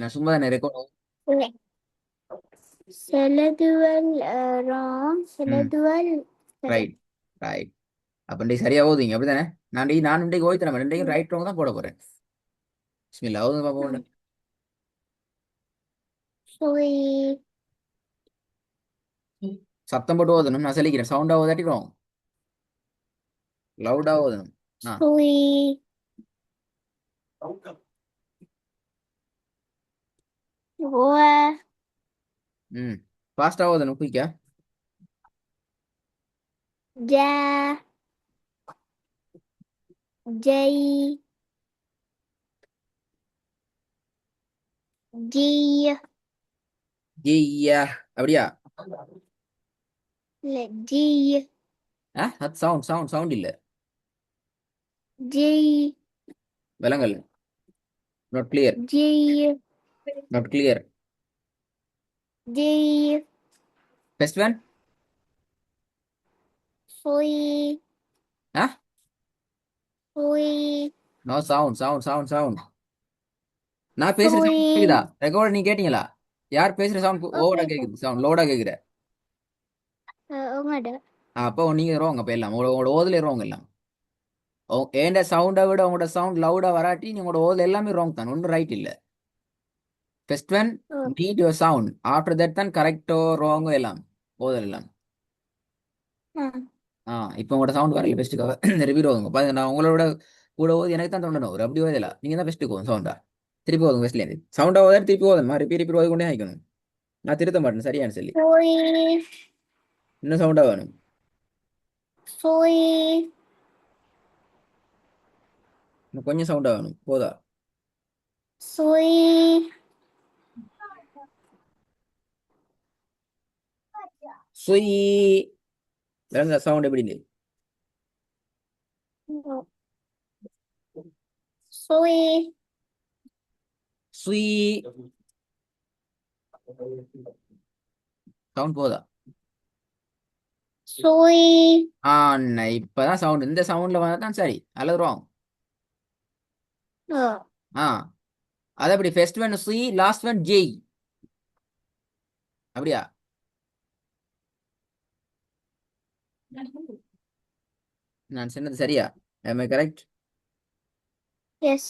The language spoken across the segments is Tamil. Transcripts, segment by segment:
நான் சும்மா தானே ரெக்கார்ட். செலதுவல் ராங் ம். செலதுவல் ரைட். கரெக்ட். ரைட். அப்போ இன்றைக்கு சரியா ஓதுங்க அப்படித்தானே? நான் இன்றைக்கு ஓய் தரேன், இன்றைக்கு ரைட் ராங் தான் போட போறேன். பிஸ்மில்லா ஓதுங்க பாப்போம் ஒன்று. சுய் சத்தம் போட்டு ஓதணும், நான் சொல்லிக்கிறேன். சவுண்டா ஓதாட்டிடும், லவுடா ஓதணும். ஆ. சுய் ஓ ம். ஃபாஸ்டா ஓதணும், குயிக்கா. ஜ ஜெய் ஜி ஜியா. அப்படியா? இல்ல ஜி அது சவுண்ட் சவுண்ட் சவுண்ட் இல்ல. ஜெய் விலங்கல். Not clear. Jai not clear. Jai first one. சுய் ஆ. சுய் no sound sound sound sound. நான் பேசுற சவுண்ட் சுய் கேக்குதா? ரெக்கார்ட் நீ கேட்டீங்களா? யார் பேசுற சவுண்ட் ஓவரா ஓகே கேக்குது, சவுண்ட் லோடா கேக்குற. உங்களோட அப்போ நீங்க ரோங்க அப்ப எல்லாம் உங்களோட ஓதுல ரோங்க எல்லாம். ஏண்ட சவுண்டை விட உங்களோட சவுண்ட் லவுடா வராட்டி உங்களோட ஓதுல எல்லாமே ராங் தான், ஒன்றும் ரைட் இல்ல. First one need your sound, after that தான் கரெக்டோ ராங்கோ எல்லாம் ஓதல் எல்லாம். ஆ. இப்போ உங்களோட சவுண்ட் வரல பெஸ்ட்டுக்காக ரிப்பீட் ஓதுங்க பாருங்க. நான் உங்களோட கூட ஓது எனக்கு தான் தோண்டணும், ஒரு அப்படி ஓதல நீங்க தான் பெஸ்ட்டுக்கு ஓதும் சவுண்டா. திருப்பி ஓதுங்க ஃபர்ஸ்ட்லேருந்து சவுண்டா ஓதாட்டி திருப்பி ஓதணுமா, ரிப்பீட் ரிப்பீட் ஓதி கொண்டே ஆயிக்கணும். நான் திருத்த மாட்டேன் சரியானு சொல்லி. சுய் இன்னும் சவுண்டா வேணும். சுய் இன்னும் கொஞ்சம் சவுண்டா வேணும் போதா? சுய் சுயி. விளங்குதா சவுண்ட் எப்படின்னு? சுய் சுயி. சவுண்ட் போதா? சுய் ஆ. இப்பதான் சவுண்ட், இந்த சவுண்ட்ல வந்தா தான் சரி அல்லது ராங். ஆ. அது அப்படி first one C, last one J. அப்படியா? நான் சொன்னது சரியா? am I correct? Yes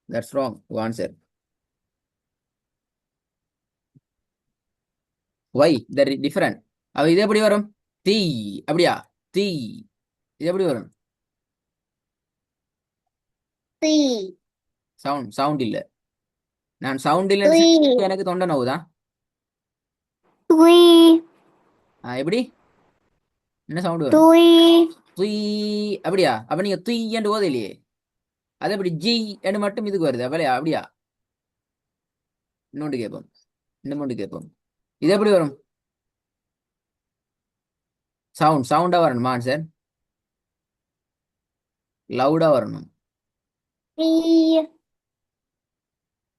that's wrong to answer. why the different? அவ இது எப்படி வரும்? தீ. அப்படியா? தீ. இது எப்படி வரும்? சி சவுண்ட் சவுண்ட் இல்ல. நான் சவுண்ட் இல்லைன்னு சுய் சொல்லி எனக்கு தொண்டை நோவுதான். சுய் எப்படி? என்ன சவுண்ட் வரும்? சுய் துய். அப்படியா? அப்ப நீங்க துய் என்று ஓத இல்லையே. அது எப்படி ஜி என்று மட்டும் இதுக்கு வருது அப்படியா? அப்படியா? இன்னொன்று கேட்போம், இன்னொன்று கேட்போம். இது எப்படி வரும்? சவுண்ட் சவுண்டா வரணுமா சார்? லவுடா வரணும். சி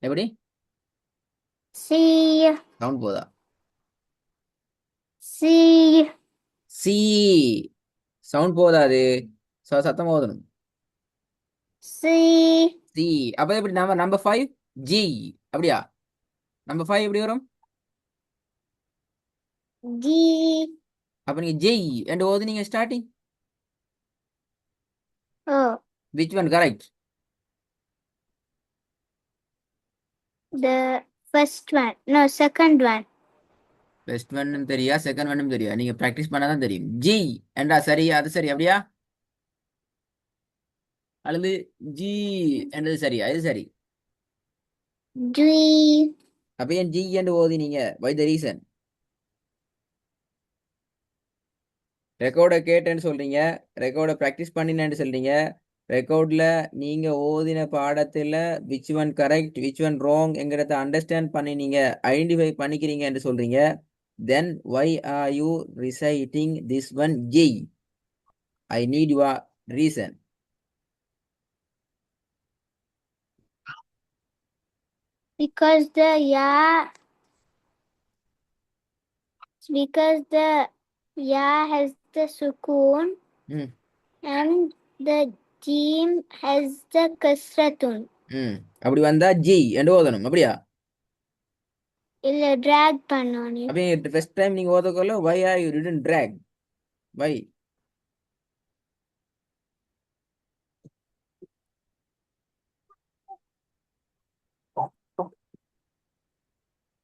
எப்படி? சி சவுண்ட் போதா? C C. சவுண்ட் போதாது, சத்தம் ஓதணும். C C. அப்ப எப்படி நம்பர் நம்பர் 5 ஜி. அப்படியா? நம்பர் 5 எப்படி வரும்? ஜி அப்ப நீங்க ஜெய் என்று ஓது நீங்க starting. Oh which one correct? The first one no second one best ஒன்னும் தெரியா, செகண்ட் ஒன்னும் தெரியா, நீங்க பிராக்டிஸ் பண்ணாதான் தெரியும். ஜி என்றா சரி, அது சரி அப்படியா? அல்லது ஜி என்றது சரியா? இது சரி. ஜி அப்ப ஏன் ஜி என்று ஓதி நீங்க? வை த ரீசன்? ரெக்கார்டை கேட்டேன்னு சொல்றீங்க, ரெக்கார்டை ப்ராக்டிஸ் பண்ணினேன்னு சொல்றீங்க, ரெக்கார்ட்ல நீங்க ஓதின பாடத்துல which one correct which one wrong என்கிறத அண்டர்ஸ்டாண்ட் பண்ணி நீங்க ஐடென்டிஃபை பண்ணிக்கிறீங்க என்று சொல்றீங்க. Then why are you reciting this one ji? I need your reason. because the ya because the ya has the sukoon ம். and the jim has the kasratun. ம். அப்படி வந்தா ஜி என்று ஓதணும் அப்படியா? இல்ல drag பண்ணணும். அப்ப first time நீங்க ஓதக்கொள்ள why are you didn't drag? Why?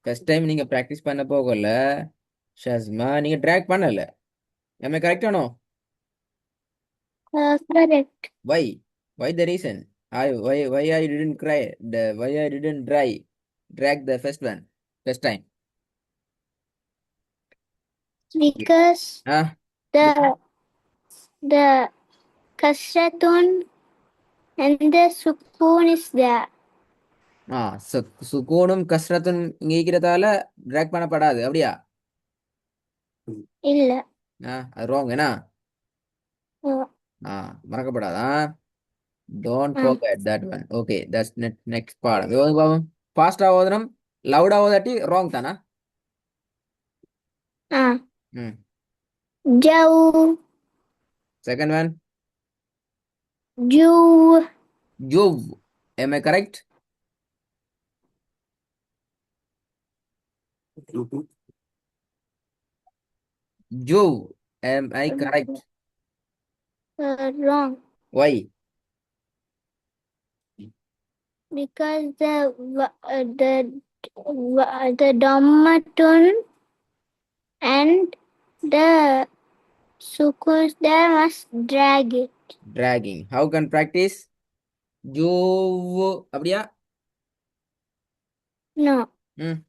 First time நீங்க பிராக்டிஸ் பண்ண போகல ஷஸ்மா நீங்க ட்ராக் பண்ணல. am I correct or no? Correct. Why the reason? Why I didn't cry? Why I didn't drag the first one first time? Because Ah, the the kasratun and the sukoon is there. சுகூனும் கஸ்ரத்தும் இங்க இருக்கிறதால ட்ராக் பண்ணப்படாது அப்படியா? இல்ல. அது ராங் என்ன? Oh, மறக்கப்படாதா? Don't ah, forget that one. Okay, that's next பாடம். இது பாவம் ஃபாஸ்டா ஓதணும் லவுடா ஓதாட்டி ராங் தானா? ah. ம். Jau, Second one, ju, Juv. Am I correct? Juv. Am I correct? wrong. Why? Because the domatun and the sukoons there must drag it. Dragging. How can practice? Juv. அப்படியா? No. ம்.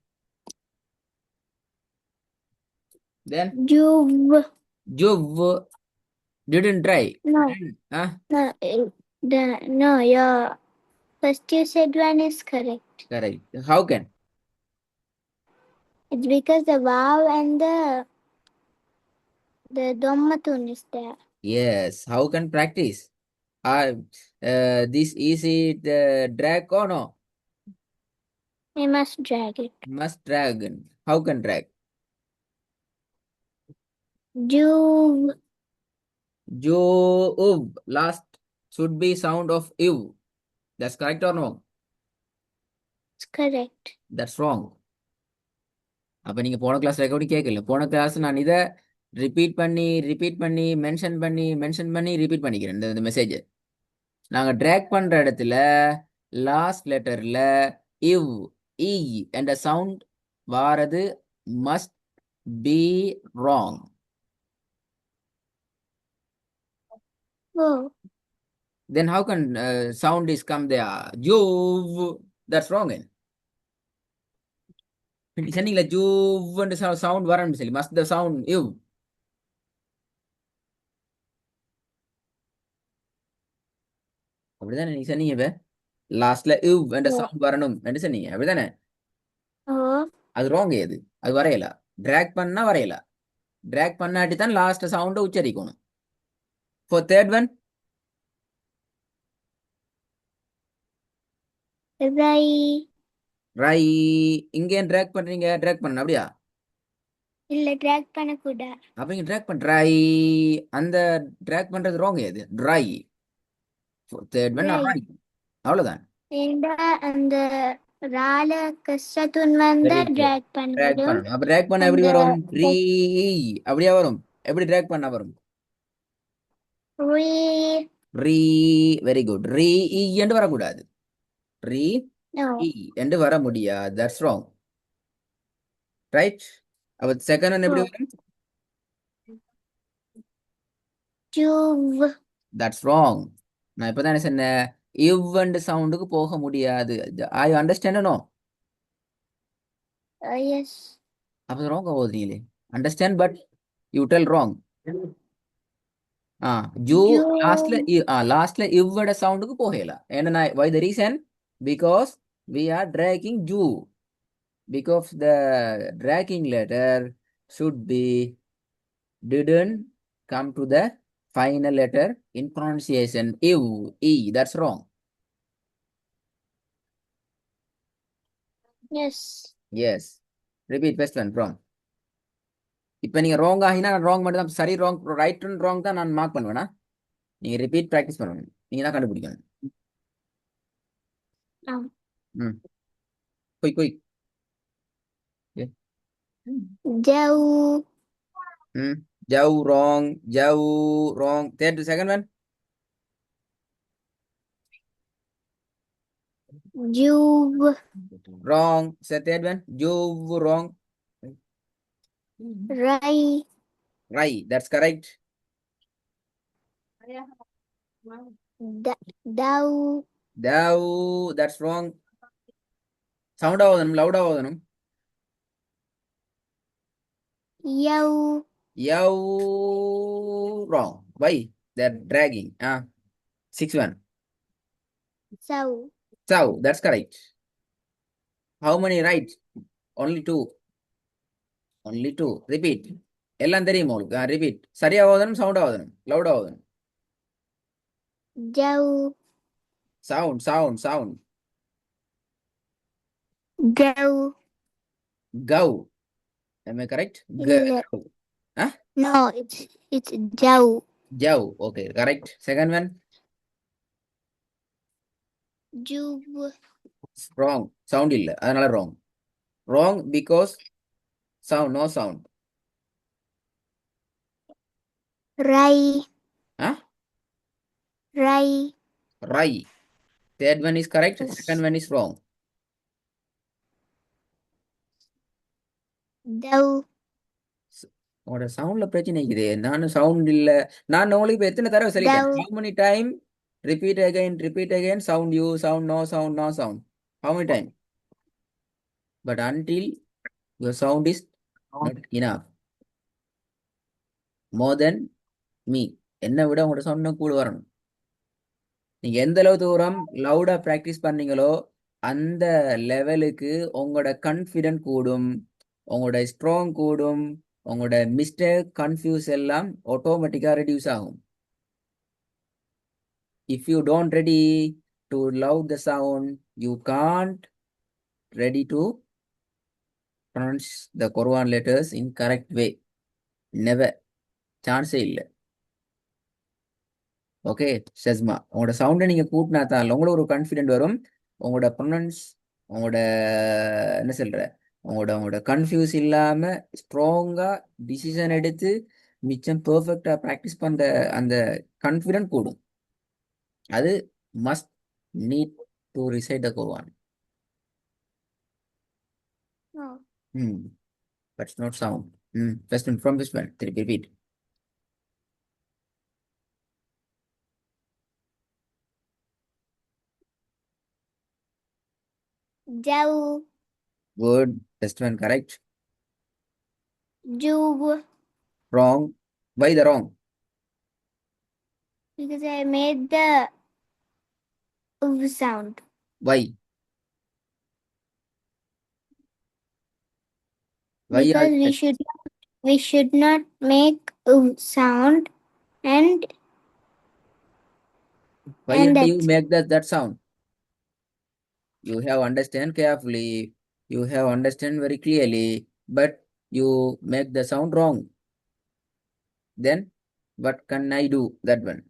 Then Juv. Juv didn't try. No. Huh? No. No. Your first you said one is correct. Correct. How can? It's because the vav and the domatun is there. Yes. How can practice? This easy drag or no? I must drag it. Must drag. How can drag? Juv. Juv. Last should be sound of ew. That's correct or no? It's correct. That's wrong. அப்போ நீங்கள் போன கிளாஸ் ரெக்கார்டி கேட்கல. போன கிளாஸ் நான் இதை ரிப்பீட் பண்ணி மென்ஷன் பண்ணி ரிப்பீட் பண்ணிக்கிறேன் இந்த மெசேஜை. நாங்கள் ட்ராக் பண்ணுற இடத்துல லாஸ்ட் லெட்டரில் இவ் இ என்ற சவுண்ட் வாரது must be wrong. Oh. Then how can sound is come there? Juv. That's wrong. சொன்னீங்களா ஜூவ்ன்ற சவுண்ட் வரணும்னு சொல்லி மஸ்ட் த சவுண்ட் இவ். அப்படிதானே நீங்க சொன்னீங்க லாஸ்ட்ல இவ் என்ற சவுண்ட் வரணும் என்று சொன்னீங்க அப்படிதானே? Oh. அது ராங். அது வரையல. ட்ராக் பண்ணா வரையல. ட்ராக் பண்ணாட்டி தான் லாஸ்ட் சவுண்டை உச்சரிக்கணும். For third one Rai. ரை. இங்கே ட்ராக் பண்றீங்க. ட்ராக் பண்ணணும் அப்படியா? இல்ல drag பண்ணக்கூடாது. அப்ப இங்க ட்ராக் பண்ற ரை. அந்த ட்ராக் பண்றது ராங். ட்ரை. தேர்ட் ஒன் ரை. அவ்வளவுதான். அந்த ரால கஷ்டத்துன் வந்தா வெரி குட். drag ட்ராக் பண்ணணும். பண்ணணும். அப்ப ட்ராக் பண்ண எப்படி அந்த வரும்? ரீ அப்படியா வரும்? எப்படி ட்ராக் பண்ண வரும்? re. ரீ. Very good. ரீ என்று வரக்கூடாது. ரீ No. என்று வர முடியாது. That's wrong. ரைட். அப்ப செகண்ட் ஒன் எப்படி வரும்? Juv. That's wrong. நான் இப்பதான் என்ன சொன்னேன்? இவ் அண்ட் சவுண்டுக்கு போக முடியாது. I understand no? Yes. அப்ப ராங் ஆகுதுங்களே. Understand but you tell wrong. ஜூ லாஸ்ட்ல இவ்வட சவுண்டுக்கு போகல. ஏன்னா why the reason? Because we are dragging ஜூ. Because the dragging letter should be didn't come to the final letter in pronunciation. Ew, e. That's wrong. Yes. Yes. Repeat first one wrong. இப்போ நீங்க ராங் ஆகினா ராங் மட்டும் தான். சரி ராங் ரைட் அண்ட் ராங் தான் நான் மார்க் பண்ணுவேனா? நீங்க ரிப்பீட் ப்ராக்டிஸ் பண்ணணும். நீங்க தான் கண்டுபிடிக்கணும். Ah. ம். Quick quick. Jau. Jauh wrong. Jauh wrong. Third, second one. Juv. Wrong. Say third one. Juv wrong. Rai. Right. That's correct. Dau. Dau. That's wrong. Sound ஆவதனும் loud ஆவதனும். Yau. Yau wrong. Why? They're dragging. Six one. Sau. So that's correct. How many right? Only two. Only two. Repeat. எல்லாம் தெரியும் உங்களுக்கு. Repeat. சரியா ஓதணும், சவுண்ட் ஆவதணும், லவுட் ஆவதணும். Jau. Sound. Gau. Go. Am I correct? Go. இல்ல. Huh? No, it's Jau. Jau. Okay, correct. Second one. Juv. Wrong. Sound இல்ல. அதனால wrong. Wrong because sound, no sound. Rai. Huh? Rai. Right. Third one is correct. Second one is wrong. Dau. உங்களோட சவுண்ட்ல பிரச்சனை இருக்குது. நானும் சவுண்ட் இல்ல. நான் உங்களுக்கு இப்ப எத்தனை தடவை சொல்லிட்டேன்? Dau. How many time? Repeat again. Sound you, sound no, sound no, sound. How many time? But until your sound is not enough. More than me. என்னை விட உங்களோட சவுண்ட் கூட வரணும். நீங்க எந்த அளவு தூரம் லவுடா பிராக்டிஸ் பண்ணீங்களோ அந்த லெவலுக்கு உங்களோட கான்ஃபிடென்ட் கூடும், உங்களோட ஸ்ட்ராங் கூடும், உங்களோட மிஸ்டேக் கன்ஃபியூஸ் எல்லாம் ஆட்டோமேட்டிக்கா ரெடியூஸ் ஆகும். If you don't ready to love the sound, you can't ready to pronounce the Quran letters in correct way. Never. சான்ஸே இல்லை. ஓகே ஷெஸ்மா, உங்களோட சவுண்டை நீங்கள் கூட்டினா தான் உங்களுக்கு ஒரு கான்ஃபிடென்ட் வரும். உங்களோட ப்ரொனன்ஸ், உங்களோட என்ன சொல்கிற, உங்களோட கன்ஃபியூஸ் இல்லாமல் ஸ்ட்ராங்காக டிசிஷன் எடுத்து மிச்சம் பெர்ஃபெக்டாக ப்ராக்டிஸ் பண்ணுற அந்த கான்ஃபிடென்ட் கூடும். அது must need to recite the Quran. No. But it's not sound. First one from this one. Repeat. Jau. Good. First one correct. Juv. Wrong. Why the wrong? Because I made the sound. Why? Why Because we should not make sound and why and you that. make that sound? You have understand carefully. You have understand very clearly, but you make the sound wrong. Then what can I do that one?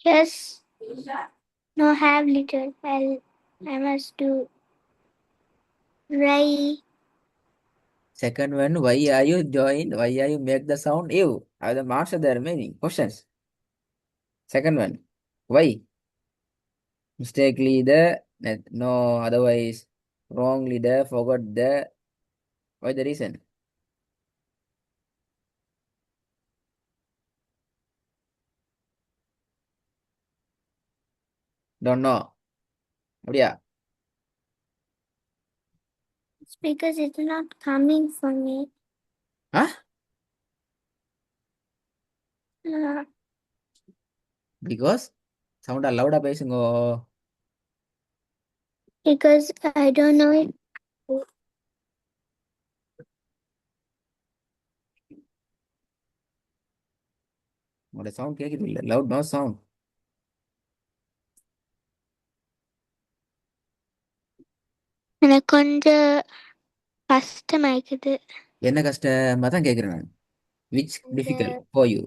Yes. No, have little. I must do. Rai. Second one, why are you join? Why are you make the sound? You are the master. There are many questions. Second one, why? Mistakenly the no, otherwise wrongly the forgot the. Why the reason? Don't know. அப்படியா? It's because it's not coming for me. ஆ Uh, பிகாஸ் சவுண்டா லவுடா பேசுங்கோ. because I don't know it. உங்களோட சவுண்ட் கேக்குது இல்ல, லவுட் நோ சவுண்ட். எனக்கு கொஞ்சம் கஷ்டமாயிக்குது. என்ன கஷ்டமா தான் கேக்குறேன் நான். விச் இந்த டிஃபிகல்ட் ஃபார் யூ?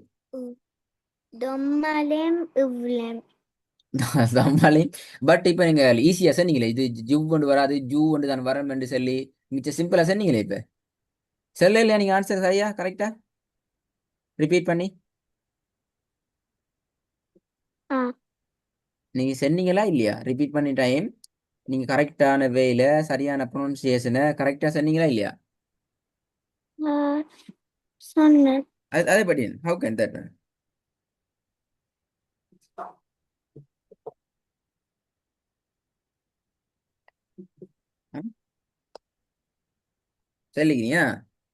தொம்மலேம் இவ்லேம். சமாளி. பட் இப்போ நீங்க ஈஸியா சொன்னீங்களே, இது ஜூ கொண்டு வராது, ஜூ கொண்டு தான் வரும் என்று சொல்லி மிச்ச சிம்பிளா சொன்னீங்களே. இப்ப சொல்ல இல்லையா நீங்க ஆன்சர் சரியா கரெக்டா ரிப்பீட் பண்ணி? ஆ நீங்க சொன்னீங்களா இல்லையா ரிப்பீட் பண்ணி டைம்? நீங்க கரெக்டான வேல சரியான ப்ரொனன்சியேஷனை கரெக்டா சொன்னீங்களா இல்லையா? ஆ, சொன்னேன். அதே படி ஹவு கேன் தட்? சொல்லிக்கிறீங்க.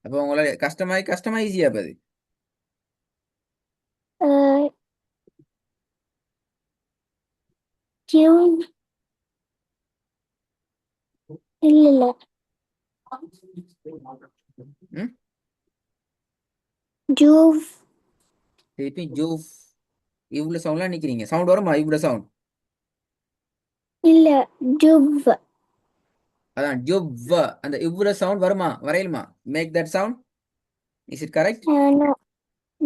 அப்போ உங்களால கஷ்டமாய் கஷ்டமா ஈஸியா போகுது. ஆ, ஜூன் இல்ல இல்ல ம் ஜூவ் திருப்பி ஜூ. இவ்வளவு சவுண்ட்லாம் நிக்கிறீங்க, சவுண்ட் வருமா இவ்வளவு சவுண்ட்? இல்ல ஜுவ். அதான் ஜுவ். அந்த இவ்வளவு சவுண்ட் வருமா வரையலுமா? Make that sound. Is it correct? No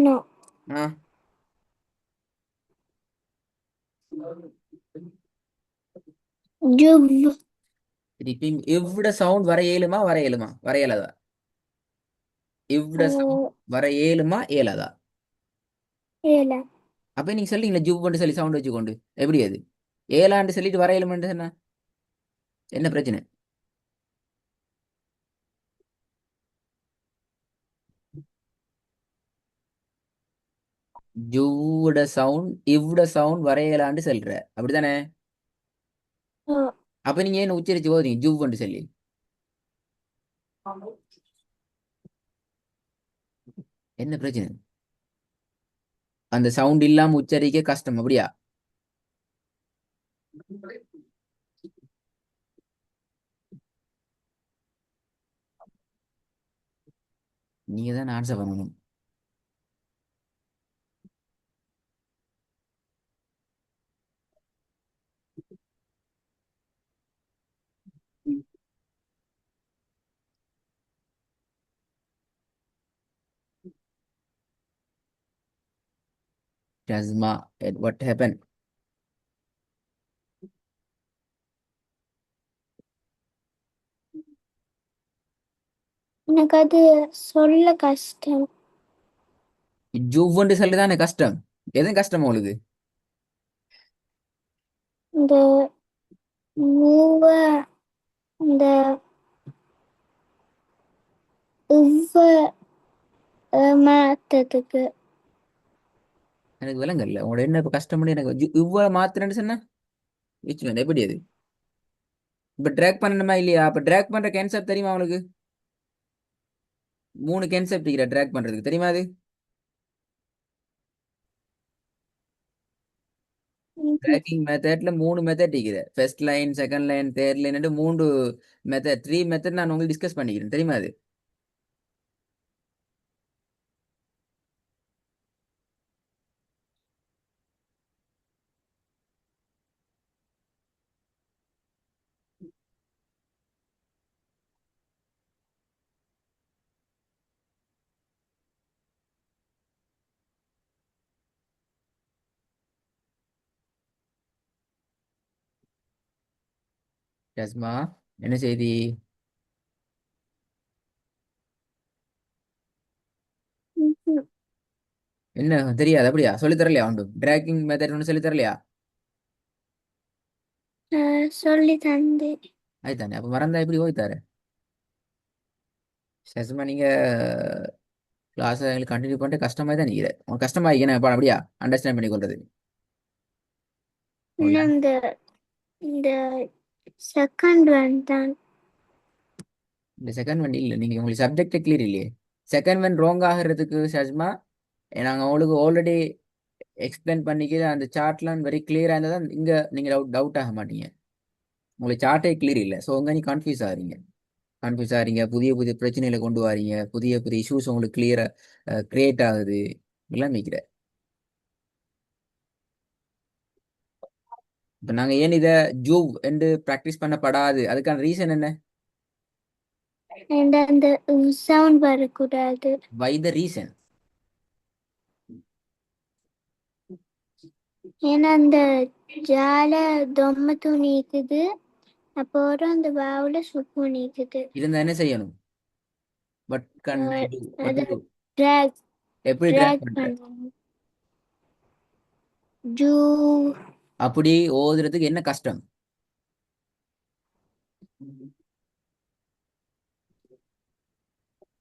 no ah ஜுவ். திருப்பி இவ்வளவு சவுண்ட் வர இயலுமா வர இயலுமா வர இயலாதா? இவ்வளவு சவுண்ட் வர இயலுமா இயலாதா? ஏல அப்ப நீங்க சொல்றீங்களா ஜூவ்னு சொல்லி சவுண்ட் வச்சுக்கொண்டு, எப்படி அது ஏலாண்டு சொல்லிட்டு வர இயலுமென்று சொன்னா என்ன பிரச்சனை? ஜூவோட சவுண்ட் இவ்வளவு சவுண்ட் வர இயலாண்டு சொல்ற, அப்படிதானே? அப்ப நீங்க ஏன் உச்சரிச்சு போதீங்க ஜூவ்னு சொல்லி? என்ன பிரச்சனை? அந்த சவுண்ட் இல்லாம உச்சரிக்க கஷ்டம் அப்படியா? நீங்க தான் ஆன்சர் பண்ணணும். Tasma, what happened? எனக்கு அது சொல்ல கஷ்டம். ஜூவ்னு சொல்லிதானே கஷ்டம். எதுவும் கஷ்டம் உங்களுக்கு? இந்த மூவ இந்த இவ்வ மாத்தத்துக்கு. எனக்கு விளங்கல உங்களோட என்ன இப்ப கஷ்டம்னு. எனக்கு இவ்வளவு மாத்திரன்னு சொன்னா விச் one? எப்படி அது இப்ப ட்ராக் பண்ணணுமா இல்லையா? அப்ப ட்ராக் பண்ற கேன்செப்ட் தெரியுமா உங்களுக்கு? 3 கேன்செப்ட் இருக்கிற ட்ராக் பண்றதுக்கு, தெரியுமா அது? ட்ராக்கிங் மெத்தட்ல 3 மெத்தட் இருக்குது. First line, second line, third line, 3 method, 3 method நான் உங்களுக்கு டிஸ்கஸ் பண்ணிக்கிறேன், தெரியுமா அது? ஜஸ்மா, என்ன செய்தி? என்ன தெரியாது அப்படியா? சொல்லி தரலையா உண்டு டிராக்கிங் மெத்தட் ஒன்று சொல்லி தரலையா? சொல்லி தந்து. ஆயித்தானே, அப்ப மறந்தா எப்படி போய் தர? ஜஸ்மா, நீங்க கிளாஸ் எங்களுக்கு கண்டினியூ பண்ணிட்டு கஷ்டமா தான் நிற்கிறேன். உனக்கு கஷ்டமா இருக்கேன் அப்படியா அண்டர்ஸ்டாண்ட் பண்ணி கொள்றது? இன்னும் இந்த இந்த செகண்ட் ஒன் தான். இந்த செகண்ட் ஒன் இல்லை, நீங்கள் உங்களுக்கு சப்ஜெக்ட் கிளியர் இல்லையே. செகண்ட் ஒன் ராங் ஆகிறதுக்கு சஜ்மா நாங்கள் உங்களுக்கு ஆல்ரெடி எக்ஸ்பிளைன் பண்ணிக்கிறது. அந்த சார்ட்லாம் வெரி கிளியராக இருந்தால் தான் இங்கே நீங்கள் டவுட் ஆக மாட்டீங்க. உங்களுக்கு சார்ட்டே கிளியர் இல்லை, ஸோ உங்க நீ கன்ஃபியூஸ் ஆகிறீங்க. கன்ஃபியூஸ் ஆகிறீங்க, புதிய புதிய பிரச்சனைகளை கொண்டு வாரீங்க, புதிய புதிய இஷ்யூஸ் உங்களுக்கு கிளியராக கிரியேட் ஆகுது. இதெல்லாம் நிற்கிற. இப்போ நாங்கள் ஏன் இதை ஜூவ் என்று ப்ராக்டிஸ் பண்ணப்படாது, அதுக்கான ரீசன் என்ன? And அந்த சவுண்ட் வரக்கூடாது. வை த ரீசன்? ஏன்னா அந்த ஜால தொம்ம துணி இருக்குது, அப்புறம் அந்த வாவுல சுப்பு நீக்குது. இருந்தால் என்ன செய்யணும்? But can I do but அதை டு ட்ராக் எப்படி ட்ராக் ட்ராக் பண்ற? பண்ணணும். ஜூ அப்படி ஓதுறதுக்கு என்ன கஷ்டம்?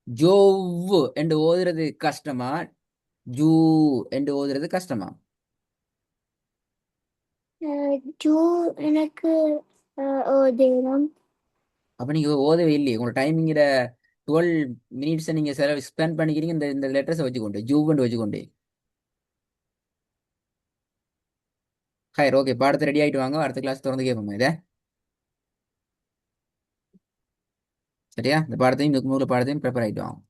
ஜோவ் என்று ஓதுறது கஷ்டமா, ஜூ என்று ஓதுறது கஷ்டமா? ஜூ எனக்கு ஓதேனம். அப்ப நீங்க ஓதவே இல்லையே. உங்களோட டைமிங்கிற 12 மினிட்ஸை நீங்க செலவு ஸ்பெண்ட் பண்ணிக்கிறீங்க இந்த இந்த லெட்டர்ஸை வச்சுக்கொண்டு, ஜூவ் வச்சுக்கொண்டு. ஹாய், ஓகே, பாடத்தை ரெடி ஆயிட்டு வாங்க, அடுத்த கிளாஸ் திறந்து கேட்போம் இதை. சரியா? இந்த பாடத்தையும் இந்த 3 பாடத்தையும் ப்ரிப்பேர் ஆயிட்டு வாங்க.